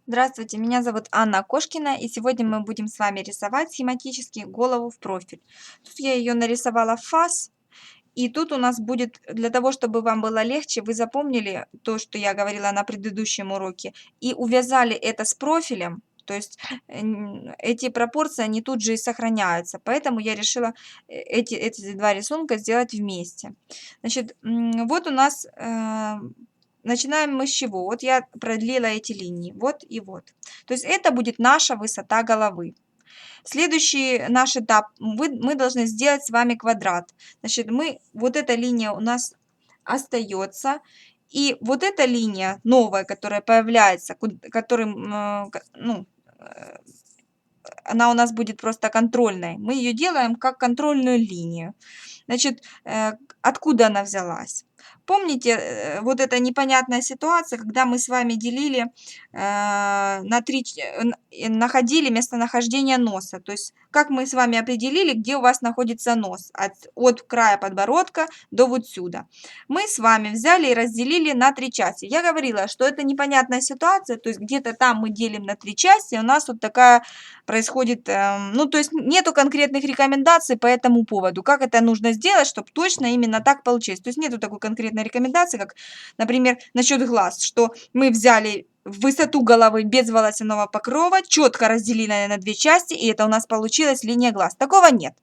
Здравствуйте, меня зовут Анна Кошкина, и сегодня мы будем с вами рисовать схематически голову в профиль. Тут я ее нарисовала в фас, и тут у нас будет, для того, чтобы вам было легче, вы запомнили то, что я говорила на предыдущем уроке, и увязали это с профилем, то есть эти пропорции, они тут же и сохраняются, поэтому я решила эти два рисунка сделать вместе. Значит, вот у нас начинаем мы с чего? Вот я продлила эти линии, вот и вот. То есть это будет наша высота головы. Следующий наш этап, мы должны сделать с вами квадрат. Значит, вот эта линия у нас остается. И вот эта линия новая, которая появляется, ну, э, она у нас будет просто контрольной. Мы ее делаем как контрольную линию. Значит, откуда она взялась? Помните, вот эта непонятная ситуация, когда мы с вами делили находили местонахождение носа. То есть, как мы с вами определили, где у вас находится нос от края подбородка до вот сюда. Мы с вами взяли и разделили на 3 части. Я говорила, что это непонятная ситуация, то есть где-то там мы делим на 3 части, у нас вот такая происходит, ну, то есть нету конкретных рекомендаций по этому поводу, как это нужно сделать, чтобы точно именно так получилось. То есть нету такой конкретной рекомендации, как, например, насчет глаз, что мы взяли высоту головы без волосяного покрова, четко разделили на 2 части, и это у нас получилась линия глаз. Такого нет.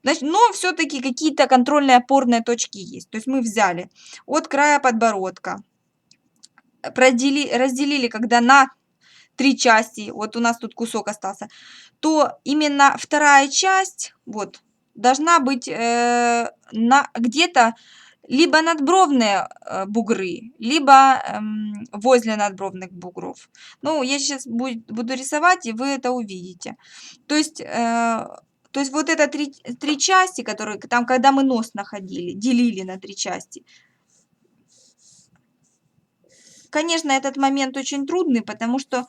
Значит, но все-таки какие-то контрольные опорные точки есть. То есть мы взяли от края подбородка, разделили, когда на 3 части, вот у нас тут кусок остался, то именно вторая часть, вот, должна быть где-то либо надбровные бугры, либо возле надбровных бугров. Ну, я сейчас буду рисовать, и вы это увидите. То есть вот это три части, которые там, когда мы нос находили, делили на 3 части. Конечно, этот момент очень трудный, потому что,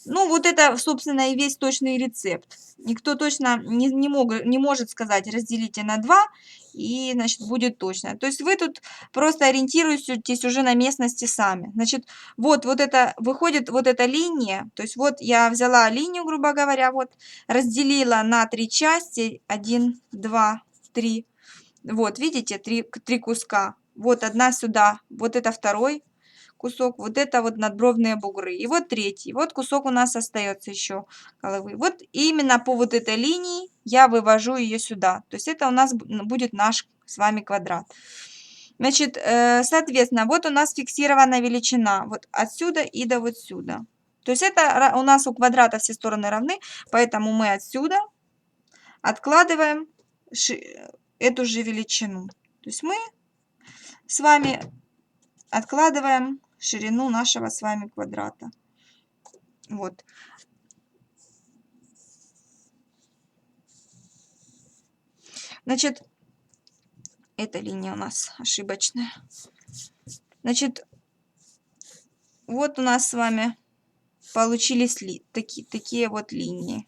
ну, вот это, собственно, и весь точный рецепт. Никто точно не может сказать, разделите на 2, и, значит, будет точно. То есть вы тут просто ориентируетесь уже на местности сами. Значит, вот это, выходит вот эта линия, то есть вот я взяла линию, грубо говоря, вот, разделила на 3 части, 1, 2, 3. Вот, видите, 3 куска. Вот одна сюда, вот это второй кусок, вот это вот надбровные бугры. И вот третий, вот кусок у нас остается еще головы. Вот именно по вот этой линии я вывожу ее сюда. То есть это у нас будет наш с вами квадрат. Значит, соответственно, вот у нас фиксированная величина. Вот отсюда и до вот сюда. То есть это у нас у квадрата все стороны равны, поэтому мы отсюда откладываем эту же величину. То есть мы с вами откладываем ширину нашего с вами квадрата. Вот. Значит, эта линия у нас ошибочная. Значит, вот у нас с вами получились такие вот линии.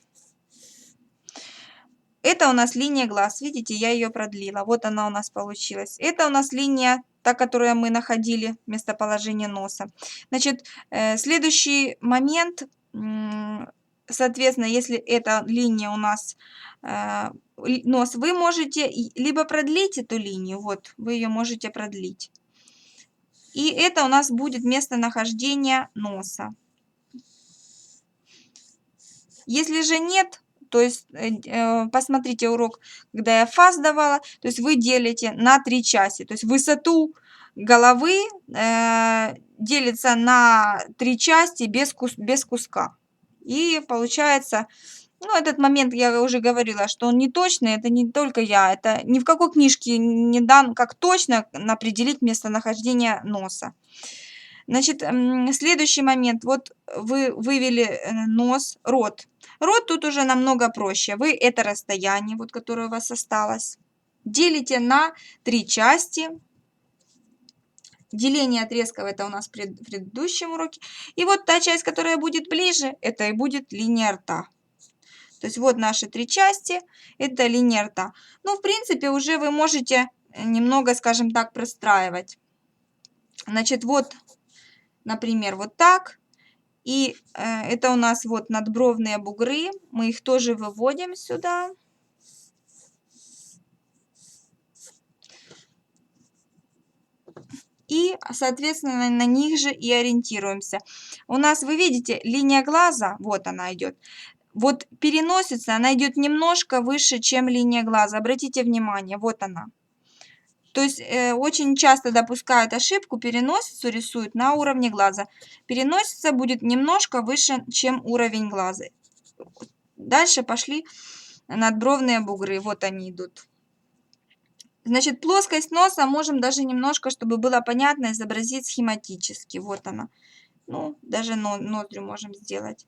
Это у нас линия глаз. Видите, я ее продлила. Вот она у нас получилась. Это у нас линия, та, которую мы находили, местоположение носа. Значит, следующий момент, соответственно, если эта линия у нас нос, вы можете либо продлить эту линию, вот, вы ее можете продлить. И это у нас будет местонахождение носа. Если же нет, то есть посмотрите урок, когда я фас давала, то есть вы делите на 3 части. То есть высоту головы делится на 3 части без куска. И получается, ну, этот момент я уже говорила, что он не точный, это не только я, это ни в какой книжке не дан, как точно определить местонахождение носа. Значит, следующий момент, вот вы вывели нос, рот. Рот тут уже намного проще. Вы это расстояние, вот которое у вас осталось, делите на 3 части. Деление отрезков это у нас в предыдущем уроке. И вот та часть, которая будет ближе, это и будет линия рта. То есть вот наши 3 части, это линия рта. Ну, в принципе, уже вы можете немного, скажем так, простраивать. Значит, вот, например, вот так. И это у нас вот надбровные бугры. Мы их тоже выводим сюда. И, соответственно, на них же и ориентируемся. У нас, вы видите, линия глаза, вот она идет. Вот переносится, она идет немножко выше, чем линия глаза. Обратите внимание, вот она. То есть очень часто допускают ошибку, переносицу рисуют на уровне глаза. Переносица будет немножко выше, чем уровень глаза. Дальше пошли надбровные бугры, вот они идут. Значит, плоскость носа можем даже немножко, чтобы было понятно, изобразить схематически. Вот она. Ну, даже ноздрю можем сделать.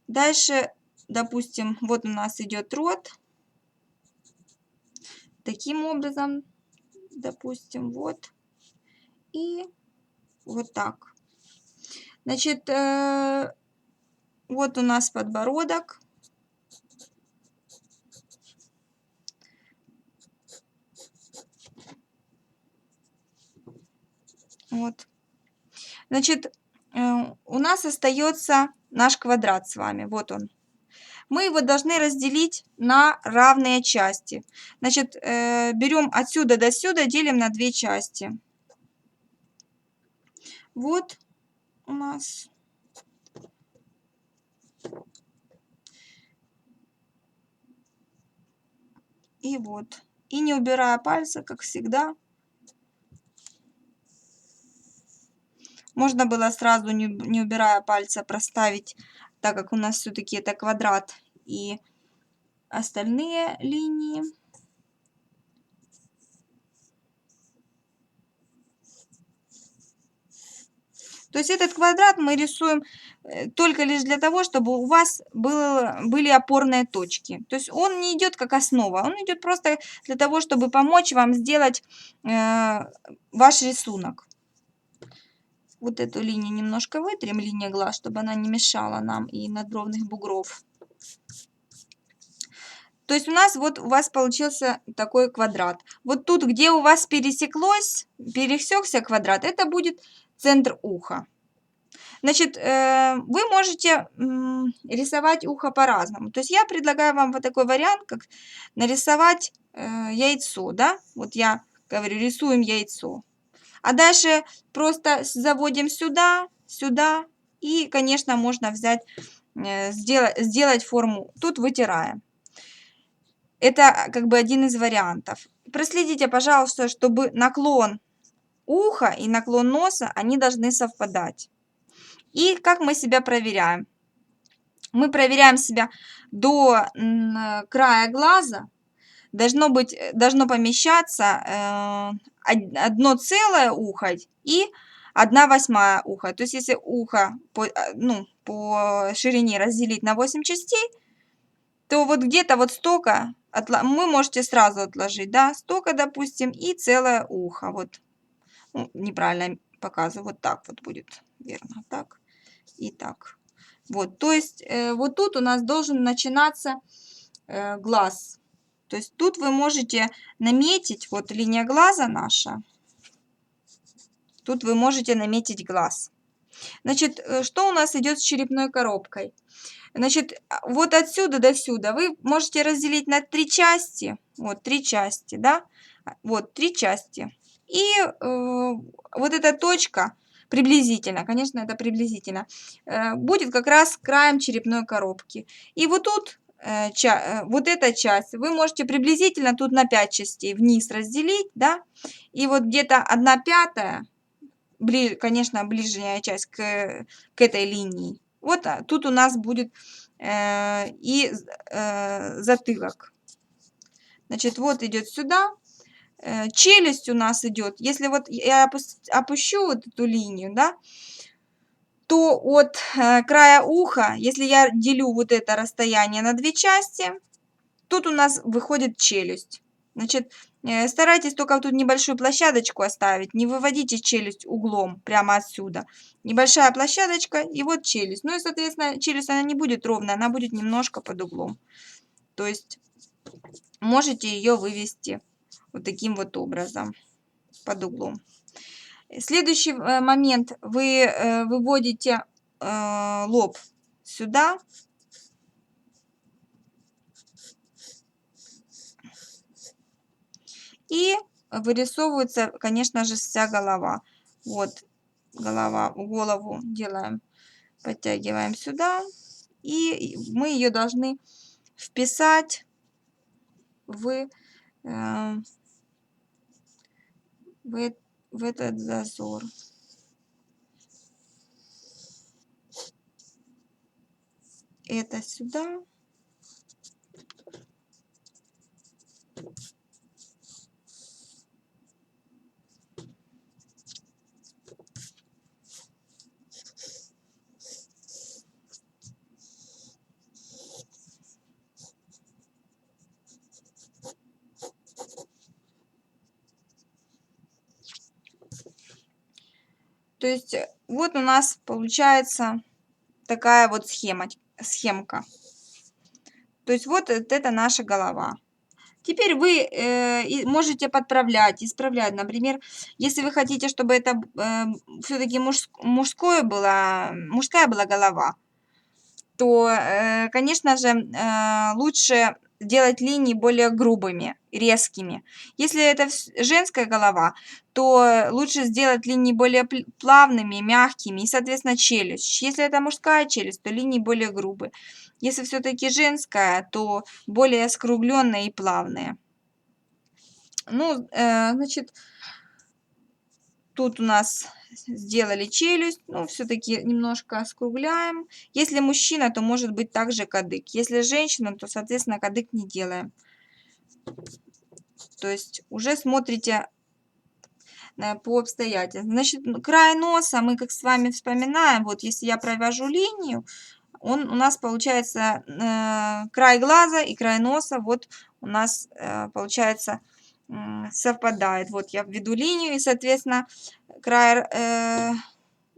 Дальше, допустим, вот у нас идет рот. Таким образом, допустим, вот. И вот так. Значит, вот у нас подбородок. Вот. Значит, у нас остается наш квадрат с вами. Вот он. Мы его должны разделить на равные части. Значит, берем отсюда до сюда, делим на 2 части. Вот у нас. И вот. И не убирая пальца, как всегда. Можно было сразу, не убирая пальца, проставить, так как у нас все-таки это квадрат, и остальные линии. То есть этот квадрат мы рисуем только лишь для того, чтобы у вас были опорные точки. То есть он не идет как основа, он идет просто для того, чтобы помочь вам сделать ваш рисунок. Вот эту линию немножко вытрем, линия глаз, чтобы она не мешала нам и надбровных бугров. То есть у вас получился такой квадрат. Вот тут, где у вас пересекся квадрат, это будет центр уха. Значит, вы можете рисовать ухо по-разному. То есть я предлагаю вам вот такой вариант, как нарисовать яйцо, да? Вот я говорю, рисуем яйцо. А дальше просто заводим сюда, сюда. И, конечно, можно взять, сделать форму. Тут вытираем. Это как бы один из вариантов. Проследите, пожалуйста, чтобы наклон уха и наклон носа, они должны совпадать. И как мы себя проверяем? Мы проверяем себя до края глаза. Должно помещаться 1 целое ухо и 1/8 уха. То есть если ухо по ширине разделить на 8 частей, то вот где-то вот столько вы можете сразу отложить, да, столько, допустим, и целое ухо. Вот, ну, неправильно показываю, вот так вот будет, верно, так и так. Вот, то есть вот тут у нас должен начинаться глаз. То есть тут вы можете наметить, вот линия глаза наша, тут вы можете наметить глаз. Значит, что у нас идет с черепной коробкой? Значит, вот отсюда до сюда вы можете разделить на 3 части. Вот 3 части, да? Вот 3 части. И вот эта точка приблизительно, конечно, это приблизительно, будет как раз краем черепной коробки. И вот тут вот эта часть вы можете приблизительно тут на 5 частей вниз разделить, да? И вот где-то 1/5, конечно, ближняя часть к этой линии. Вот тут у нас будет и затылок. Значит, вот идет сюда. Челюсть у нас идет. Если вот я опущу вот эту линию, да, то от края уха, если я делю вот это расстояние на 2 части, тут у нас выходит челюсть. Значит, старайтесь только тут небольшую площадочку оставить, не выводите челюсть углом прямо отсюда. Небольшая площадочка и вот челюсть. Ну и, соответственно, челюсть она не будет ровная, она будет немножко под углом. То есть можете ее вывести вот таким вот образом, под углом. Следующий момент, вы выводите лоб сюда. И вырисовывается, конечно же, вся голова. Вот голову делаем, подтягиваем сюда. И мы ее должны вписать в этот зазор. Это сюда. То есть вот у нас получается такая вот схемка. То есть вот это наша голова. Теперь вы можете подправлять, исправлять. Например, если вы хотите, чтобы это все-таки мужская была голова, то, конечно же, лучше делать линии более грубыми, резкими. Если это женская голова, то лучше сделать линии более плавными, мягкими и, соответственно, челюсть. Если это мужская челюсть, то линии более грубые. Если все-таки женская, то более скругленные и плавные. Ну, значит, тут у нас сделали челюсть, ну, все-таки немножко скругляем. Если мужчина, то может быть также кадык. Если женщина, то, соответственно, кадык не делаем. То есть уже смотрите по обстоятельствам. Значит, край носа мы как с вами вспоминаем. Вот если я провожу линию, у нас получается край глаза и край носа. Вот у нас получается совпадает. Вот я введу линию и, соответственно,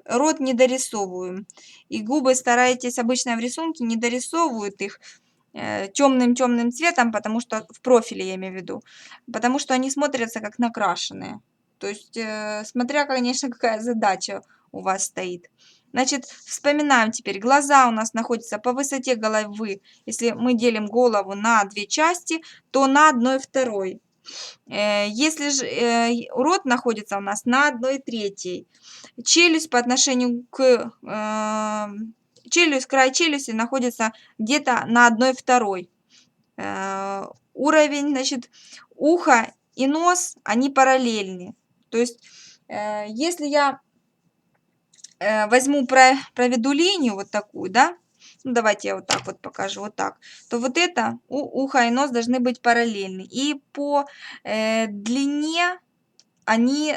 рот не дорисовываем. И губы старайтесь, обычно в рисунке не дорисовывают их темным цветом, потому что в профиле я имею в виду, потому что они смотрятся как накрашенные. То есть, смотря, конечно, какая задача у вас стоит. Значит, вспоминаем теперь. Глаза у нас находятся по высоте головы. Если мы делим голову на две части, то на 1/2. Если же рот находится у нас на 1/3. Челюсть по отношению к край челюсти находится где-то на 1/2. Уровень, значит, ухо и нос, они параллельны. То есть, если я проведу линию вот такую, да, ну, давайте я вот так вот покажу, вот так, то вот это ухо и нос должны быть параллельны. И по длине они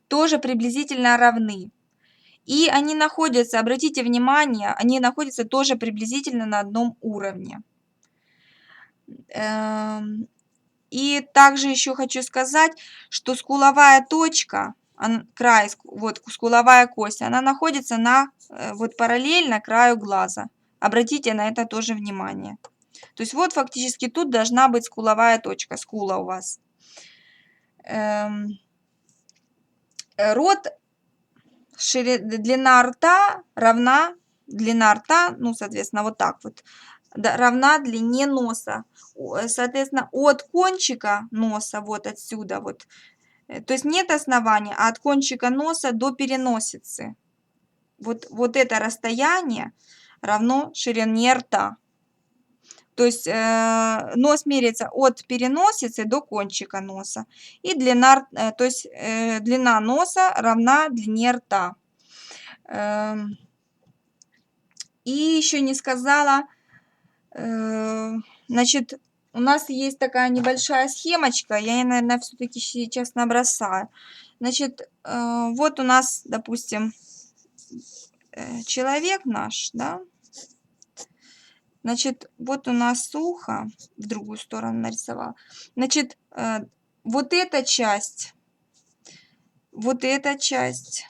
тоже приблизительно равны. И они находятся, обратите внимание, они находятся тоже приблизительно на одном уровне. И также еще хочу сказать, что скуловая точка, край, вот скуловая кость, она находится вот параллельно краю глаза. Обратите на это тоже внимание. То есть вот фактически тут должна быть скуловая точка, скула у вас. Рот, длина рта равна, ну, соответственно, вот так вот, равна длине носа. Соответственно, от кончика носа, вот отсюда вот, то есть нет основания, а от кончика носа до переносицы. Вот это расстояние равно ширине рта. То есть нос меряется от переносицы до кончика носа. И длина носа равна длине рта. И еще не сказала, значит, у нас есть такая небольшая схемочка, я ее, наверное, все-таки сейчас набросаю. Значит, вот у нас, допустим, человек наш, да. Значит, вот у нас ухо, в другую сторону нарисовала. Значит, вот эта часть, и вот эта часть,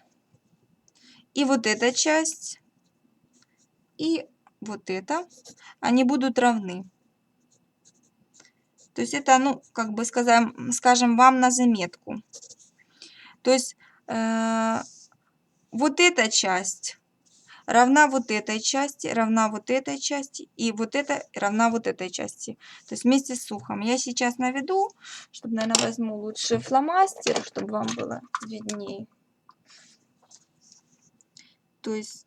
и вот это, они будут равны. То есть это, ну, как бы скажем, вам на заметку. То есть вот эта часть равна вот этой части, равна вот этой части, и вот это равна вот этой части. То есть вместе с ухом. Я сейчас наведу, чтобы, наверное, возьму лучше фломастер, чтобы вам было виднее. То есть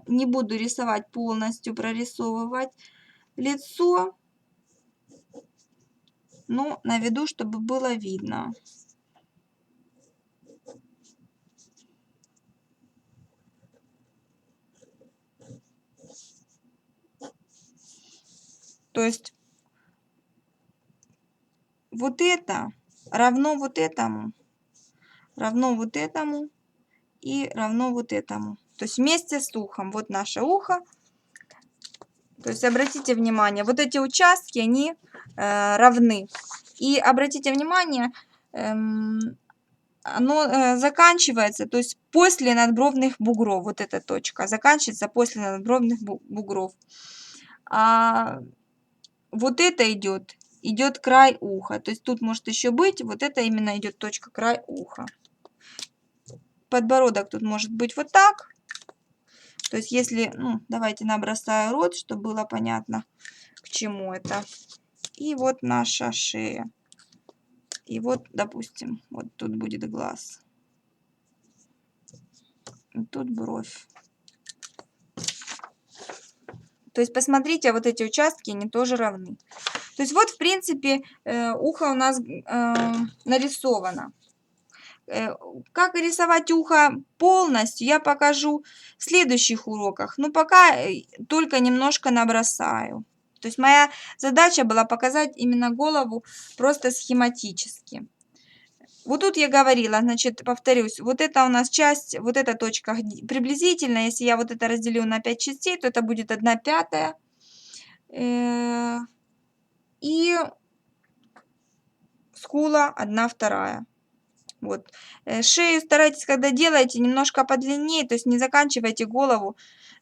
не буду рисовать полностью, прорисовывать лицо, но наведу, чтобы было видно. То есть вот это равно вот этому, равно вот этому и равно вот этому. То есть вместе с ухом. Вот наше ухо. То есть обратите внимание, вот эти участки, они равны. И обратите внимание, оно заканчивается, то есть после надбровных бугров. Вот эта точка заканчивается после надбровных бугров. А вот это идет край уха. То есть тут может еще быть, вот это именно идет точка край уха. Подбородок тут может быть вот так. То есть если, ну, давайте набросаю рот, чтобы было понятно, к чему это. И вот наша шея. И вот, допустим, вот тут будет глаз. И тут бровь. То есть посмотрите, вот эти участки, они тоже равны. То есть вот, в принципе, ухо у нас нарисовано. Как рисовать ухо полностью, я покажу в следующих уроках. Но пока только немножко набросаю. То есть моя задача была показать именно голову просто схематически. Вот тут я говорила, значит, повторюсь, вот это у нас часть, вот эта точка приблизительно, если я вот это разделю на 5 частей, то это будет 1/5. И скула 1/2. Вот. Шею старайтесь, когда делаете, немножко подлиннее, то есть не заканчивайте голову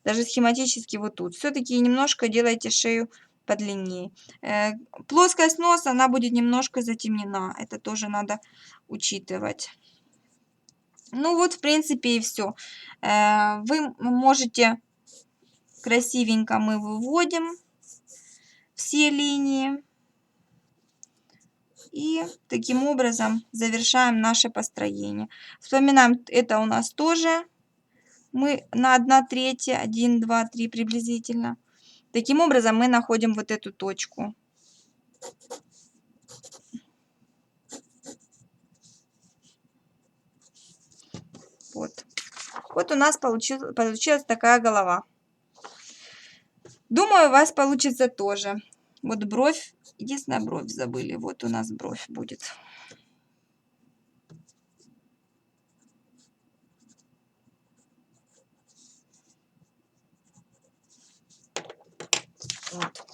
даже схематически вот тут. Все-таки немножко делайте шею подлиннее. Плоскость носа, она будет немножко затемнена. Это тоже надо учитывать. Ну вот, в принципе, и все. Вы можете красивенько мы выводим все линии. И таким образом завершаем наше построение. Вспоминаем, это у нас тоже мы на 1/3, 1, 2, 3 приблизительно. Таким образом мы находим вот эту точку. Вот. Вот у нас получилась такая голова. Думаю, у вас получится тоже. Вот бровь. Единственная бровь забыли. Вот у нас бровь будет. Вот.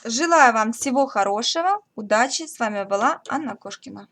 Желаю вам всего хорошего, удачи. С вами была Анна Кошкина.